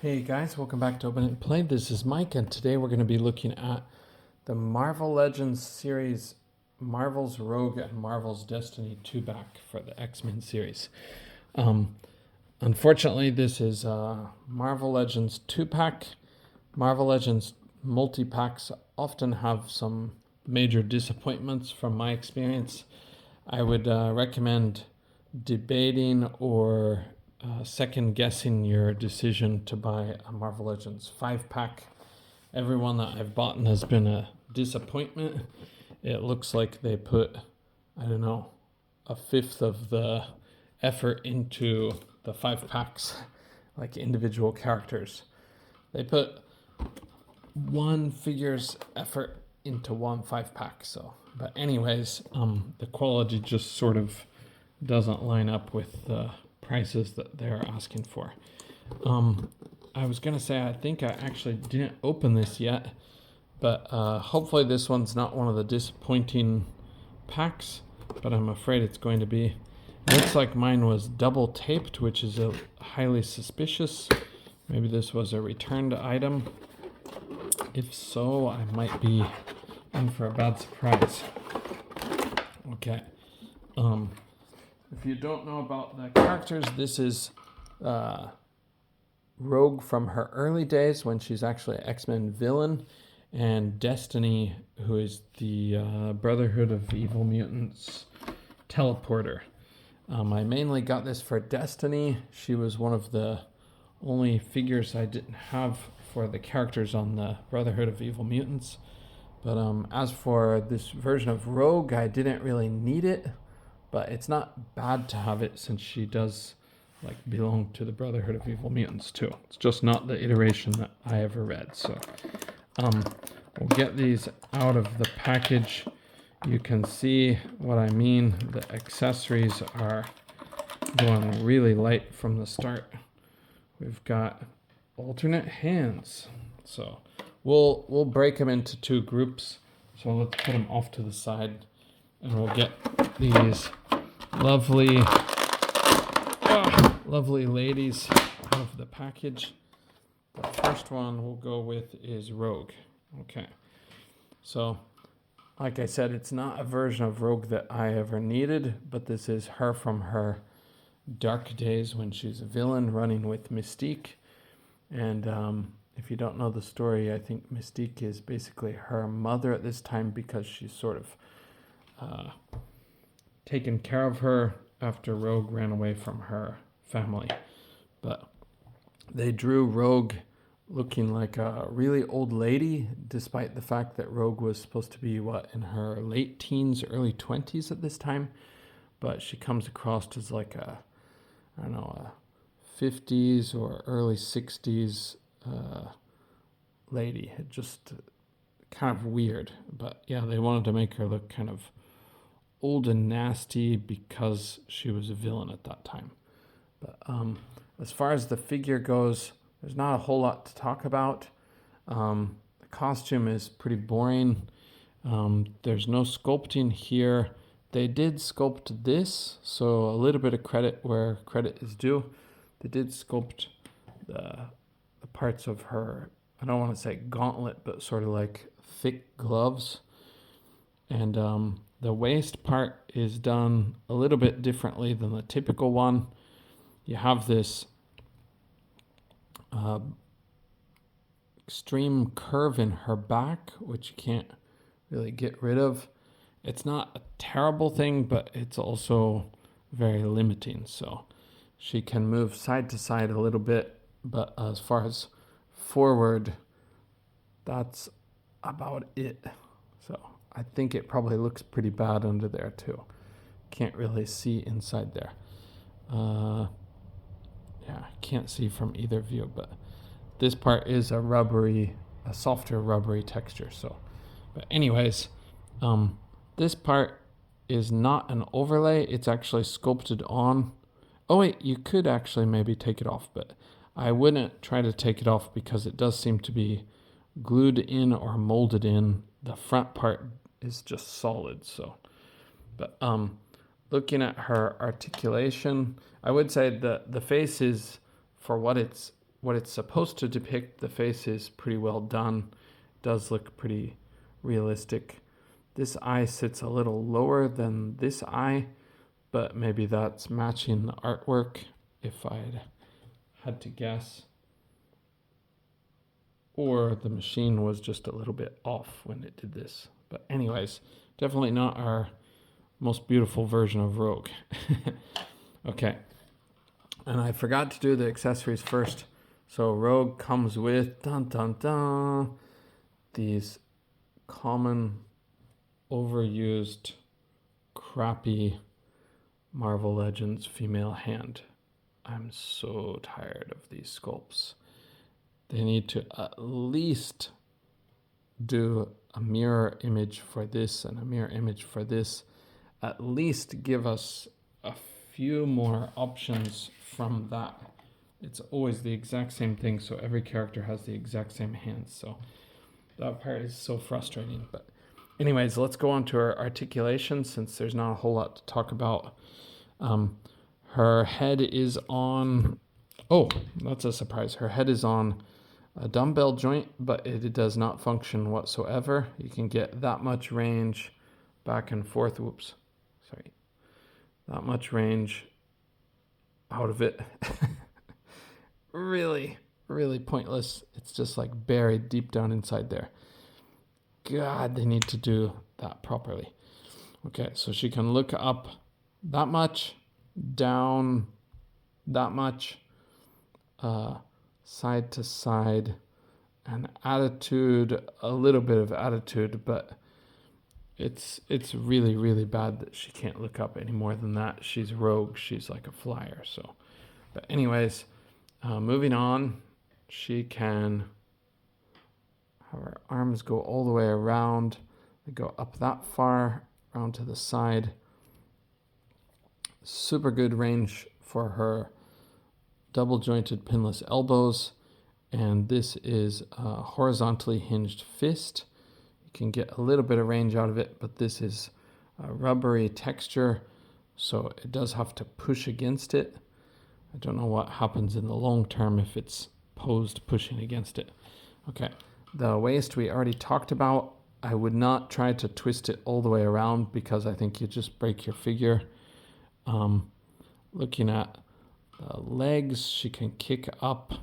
Hey guys, welcome back to Open It and Play. This is Mike, and today we're going to be looking at the Marvel Legends series, Marvel's Rogue and Marvel's Destiny 2-back for the X-Men series. Unfortunately, this is Marvel Legends 2-pack. Marvel Legends multi-packs often have some major disappointments from my experience. I would recommend debating or second guessing your decision to buy a Marvel Legends 5-pack. Every one that I've bought has been a disappointment. It looks like they put, I don't know, a fifth of the effort into the 5-packs, like individual characters. They put one figure's effort into one 5-pack. So, but anyways, the quality just sort of doesn't line up with the prices that they're asking for. I was gonna say I think I actually didn't open this yet, but hopefully this one's not one of the disappointing packs, but I'm afraid it's going to be. It looks like mine was double taped, which is highly suspicious. Maybe this was a returned item. If so, I might be in for a bad surprise. Okay. If you don't know about the characters, this is Rogue from her early days when she's actually an X-Men villain, and Destiny, who is the Brotherhood of Evil Mutants teleporter. I mainly got this for Destiny. She was one of the only figures I didn't have for the characters on the Brotherhood of Evil Mutants. But as for this version of Rogue, I didn't really need it. But it's not bad to have it since she does belong to the Brotherhood of Evil Mutants too. It's just not the iteration that I ever read. So we'll get these out of the package. You can see what I mean. The accessories are going really light from the start. We've got alternate hands. So we'll break them into two groups. So let's put them off to the side, and we'll get these lovely ladies out of the package. The first one we'll go with is Rogue. Okay, so like I said, it's not a version of Rogue that I ever needed, but this is her from her dark days when she's a villain running with Mystique. And if you don't know the story, I think Mystique is basically her mother at this time because she's sort of taken care of her after Rogue ran away from her family. But they drew Rogue looking like a really old lady, despite the fact that Rogue was supposed to be in her late teens, early 20s at this time. But she comes across as like a 50s or early 60s lady. It just kind of weird. But yeah, they wanted to make her look kind of old and nasty because she was a villain at that time. But as far as the figure goes, there's not a whole lot to talk about. The costume is pretty boring. There's no sculpting here. They did sculpt this, so a little bit of credit where credit is due. They did sculpt the parts of her, I don't want to say gauntlet, but sort of like thick gloves. And the waist part is done a little bit differently than the typical one. You have this extreme curve in her back, which you can't really get rid of. It's not a terrible thing, but it's also very limiting. So she can move side to side a little bit, but as far as forward, that's about it. So I think it probably looks pretty bad under there too. Can't really see inside there. Yeah, can't see from either view, but this part is a softer rubbery texture. So, but anyways, this part is not an overlay. It's actually sculpted on. Oh wait, you could actually maybe take it off, but I wouldn't try to take it off because it does seem to be glued in or molded in. The front part is just solid. So, but looking at her articulation, I would say the face is, for what it's what it's supposed to depict. The face is pretty well done. Does look pretty realistic. This eye sits a little lower than this eye, but maybe that's matching the artwork if I'd had to guess. Or the machine was just a little bit off when it did this. But anyways, definitely not our most beautiful version of Rogue. Okay. And I forgot to do the accessories first. So Rogue comes with these common, overused, crappy Marvel Legends female hand. I'm so tired of these sculpts. They need to at least do a mirror image for this and a mirror image for this. At least give us a few more options from that. It's always the exact same thing, so every character has the exact same hands. So that part is so frustrating. But anyways, let's go on to her articulation since there's not a whole lot to talk about. Her head is on... Oh, that's a surprise. Her head is on a dumbbell joint, but it does not function whatsoever. You can get that much range back and forth. Whoops. Sorry. That much range out of it. Really, really pointless. It's just like buried deep down inside there. God, they need to do that properly. Okay, so she can look up that much, down that much, side to side, and attitude, a little bit of attitude, but it's really, really bad that she can't look up any more than that. She's Rogue. She's like a flyer. So, but anyways, moving on, she can have her arms go all the way around. They go up that far, around to the side. Super good range for her double jointed pinless elbows. And this is a horizontally hinged fist. You can get a little bit of range out of it, but this is a rubbery texture, so it does have to push against it. I don't know what happens in the long term if it's posed pushing against it. Okay, the waist we already talked about. I would not try to twist it all the way around because I think you just break your figure. Looking at the legs, she can kick up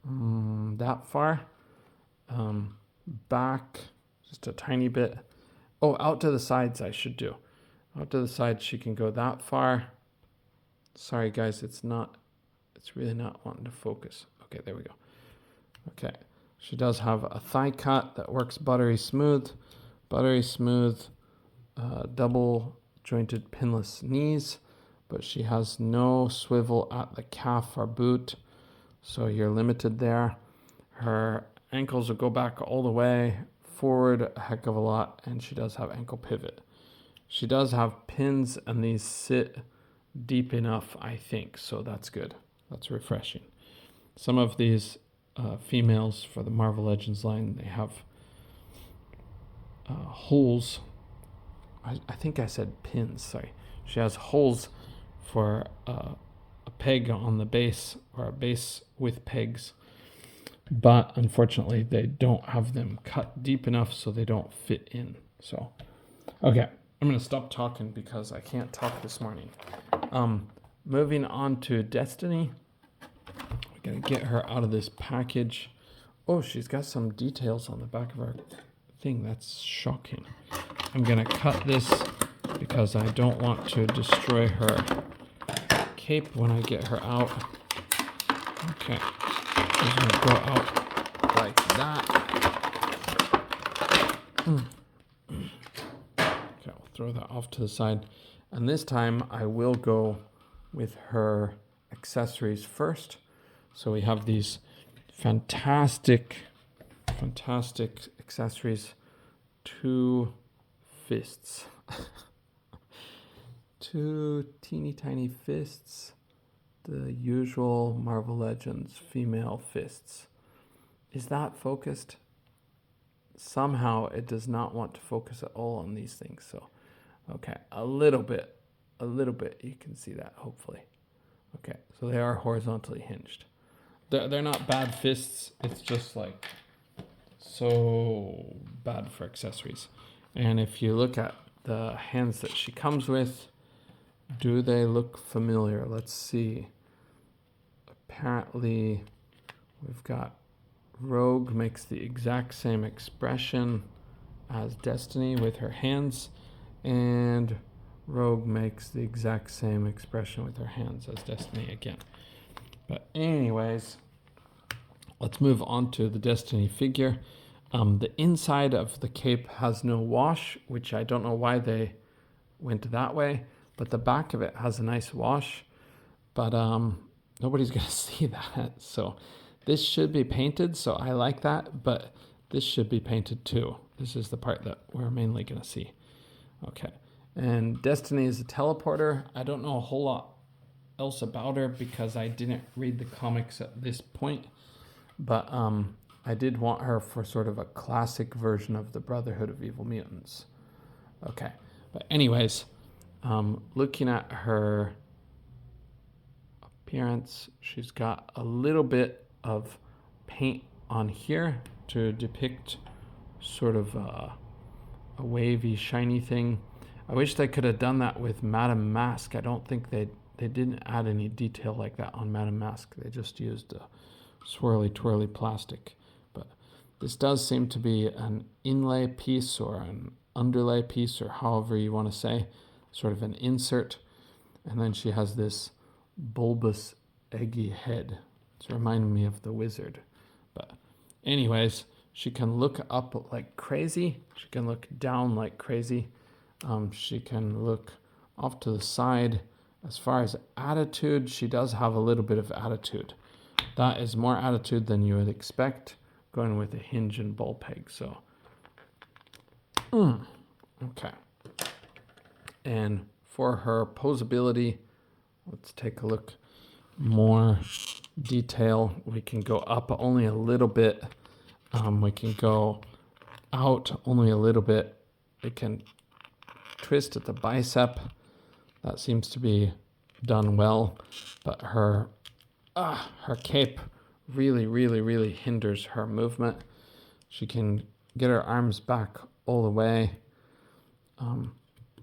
that far. Back, just a tiny bit. Oh, out to the sides I should do. Out to the sides she can go that far. Sorry guys, it's really not wanting to focus. Okay, there we go. Okay, she does have a thigh cut that works buttery smooth. Buttery smooth, double jointed pinless knees, but she has no swivel at the calf or boot, so you're limited there. Her ankles will go back all the way, forward a heck of a lot, and she does have ankle pivot. She does have pins, and these sit deep enough, I think, so that's good. That's refreshing. Some of these females for the Marvel Legends line, they have holes. I think I said pins, sorry. She has holes for a peg on the base, or a base with pegs, but unfortunately they don't have them cut deep enough so they don't fit in. So, okay, I'm going to stop talking because I can't talk this morning. Moving on to Destiny. We're going to get her out of this package. Oh, she's got some details on the back of her thing. That's shocking. I'm going to cut this because I don't want to destroy her cape when I get her out. Okay, she's going to go out like that. Okay, I'll throw that off to the side. And this time I will go with her accessories first. So we have these fantastic accessories. 2 fists. 2 teeny tiny fists. The usual Marvel Legends female fists. Is that focused? Somehow it does not want to focus at all on these things. So, okay, a little bit, you can see that, hopefully. Okay, so they are horizontally hinged. they're not bad fists. It's just like so bad for accessories. And if you look at the hands that she comes with, do they look familiar? Let's see. Apparently, we've got Rogue makes the exact same expression as Destiny with her hands, and Rogue makes the exact same expression with her hands as Destiny again. But anyways, let's move on to the Destiny figure. The inside of the cape has no wash, which I don't know why they went that way, but the back of it has a nice wash, but nobody's gonna see that. So this should be painted, so I like that, but this should be painted too. This is the part that we're mainly gonna see. Okay, and Destiny is a teleporter. I don't know a whole lot else about her because I didn't read the comics at this point, but I did want her for sort of a classic version of the Brotherhood of Evil Mutants. Okay, but anyways, looking at her appearance, she's got a little bit of paint on here to depict sort of a wavy, shiny thing. I wish they could have done that with Madame Mask. I don't think they didn't add any detail like that on Madame Mask. They just used a swirly, twirly plastic. But this does seem to be an inlay piece or an underlay piece, or however you want to say, sort of an insert. And then she has this bulbous, eggy head. It's reminding me of the Wizard. But anyways, she can look up like crazy. She can look down like crazy. She can look off to the side. As far as attitude, she does have a little bit of attitude. That is more attitude than you would expect going with a hinge and ball peg. So, okay. And for her posability, let's take a look more detail. We can go up only a little bit. We can go out only a little bit. We can twist at the bicep. That seems to be done well, but her cape really hinders her movement. She can get her arms back all the way.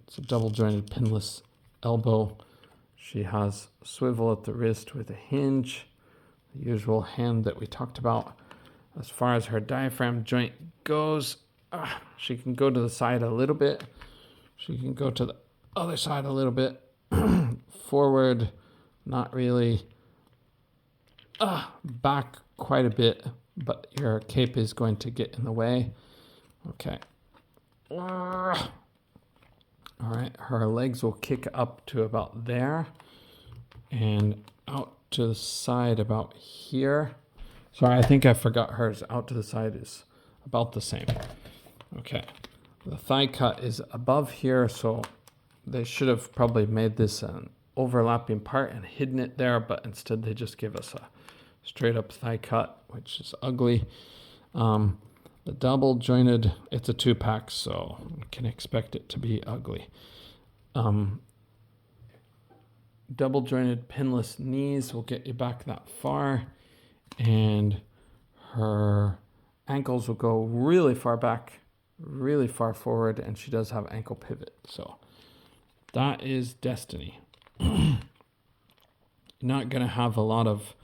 It's a double jointed pinless elbow. She has a swivel at the wrist with a hinge, the usual hand that we talked about. As far as her diaphragm joint goes, she can go to the side a little bit. She can go to the other side a little bit. Forward, not really. Back quite a bit, but your cape is going to get in the way. Okay. All right, her legs will kick up to about there and out to the side about here. Sorry, I think I forgot hers. Out to the side is about the same. Okay. The thigh cut is above here, so they should have probably made this an overlapping part and hidden it there, but instead they just give us a straight up thigh cut, which is ugly. The double jointed, it's a 2-pack, so you can expect it to be ugly. Double jointed pinless knees will get you back that far, and her ankles will go really far back, really far forward, and she does have ankle pivot. So that is Destiny. Not going to have a lot of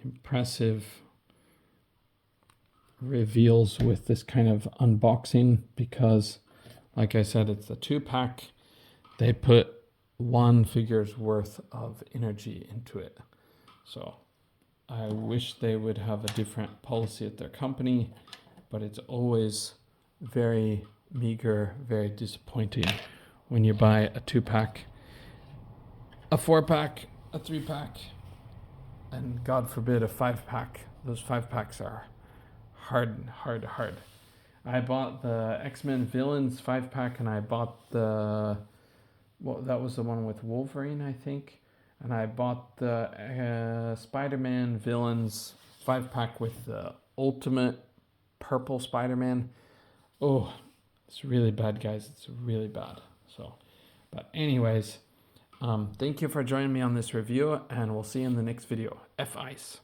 impressive reveals with this kind of unboxing because, like I said, it's a 2-pack. They put one figure's worth of energy into it. So I wish they would have a different policy at their company, but it's always very meager, very disappointing when you buy a 2-pack, a 4-pack, a 3-pack, and God forbid a 5-pack. Those 5-packs are hard. I bought the X-Men Villains 5-pack, and I bought that was the one with Wolverine, I think. And I bought the Spider-Man Villains 5-pack with the Ultimate Purple Spider-Man. Oh, it's really bad, guys. It's really bad. So, but anyways, Thank you for joining me on this review, and we'll see you in the next video. F-Ice.